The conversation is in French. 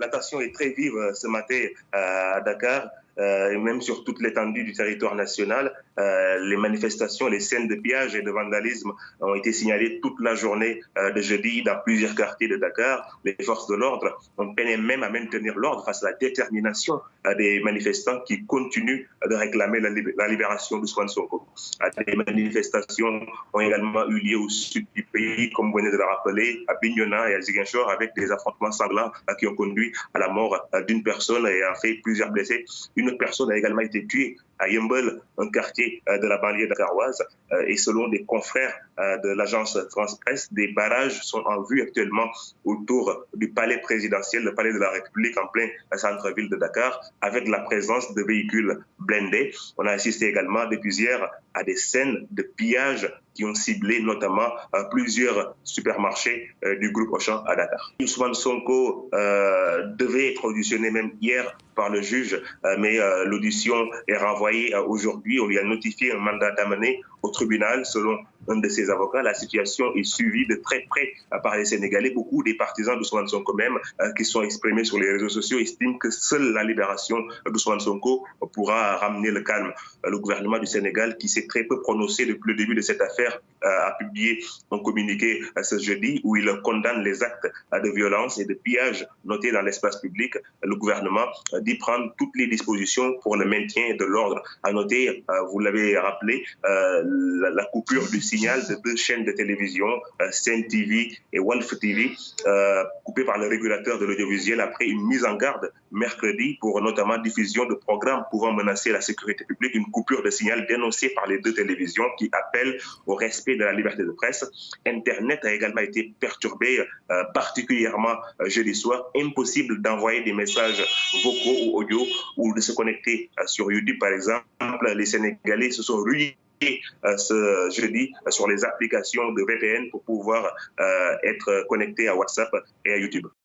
la tension est très vive ce matin à Dakar. Et même sur toute l'étendue du territoire national, les manifestations, les scènes de pillage et de vandalisme ont été signalées toute la journée de jeudi dans plusieurs quartiers de Dakar. Les forces de l'ordre ont peiné même à maintenir l'ordre face à la détermination des manifestants qui continuent de réclamer la libération d'Ousmane Sonko. Des manifestations ont également eu lieu au sud du pays, comme vous venez de le rappeler, à Bignona et à Ziguinchor, avec des affrontements sanglants qui ont conduit à la mort d'une personne et a fait plusieurs blessés. Une autre personne a également été tuée à Yembel, un quartier de la banlieue dakaroise. Et selon des confrères de l'agence France-Presse, des barrages sont en vue actuellement autour du palais présidentiel, le palais de la République en plein centre-ville de Dakar, avec la présence de véhicules blindés. On a assisté également depuis hier à des scènes de pillage qui ont ciblé notamment plusieurs supermarchés du groupe Auchan à Dakar. Ousmane Sonko devait être auditionné même hier par le juge, mais l'audition est renvoyée aujourd'hui. On lui a notifié un mandat d'amener au tribunal. Selon un de ses avocats, la situation est suivie de très près par les Sénégalais. Beaucoup des partisans d'Ousmane Sonko même qui sont exprimés sur les réseaux sociaux estiment que seule la libération d'Ousmane Sonko pourra ramener le calme. Le gouvernement du Sénégal, qui s'est très peu prononcé depuis le début de cette affaire, a publié un communiqué ce jeudi où il condamne les actes de violence et de pillage notés dans l'espace public. Le gouvernement dit prendre toutes les dispositions pour le maintien de l'ordre. À noter, vous l'avez rappelé, la coupure du signal de deux chaînes de télévision, Sen TV et Walf TV, coupées par le régulateur de l'audiovisuel après une mise en garde mercredi pour notamment diffusion de programmes pouvant menacer la sécurité publique, une coupure de signal dénoncée par les deux télévisions qui appellent au respect de la liberté de presse. Internet a également été perturbé, particulièrement jeudi soir. Impossible d'envoyer des messages vocaux ou audio ou de se connecter sur YouTube, par exemple. Les Sénégalais se sont ruinés ce jeudi sur les applications de VPN pour pouvoir être connectés à WhatsApp et à YouTube.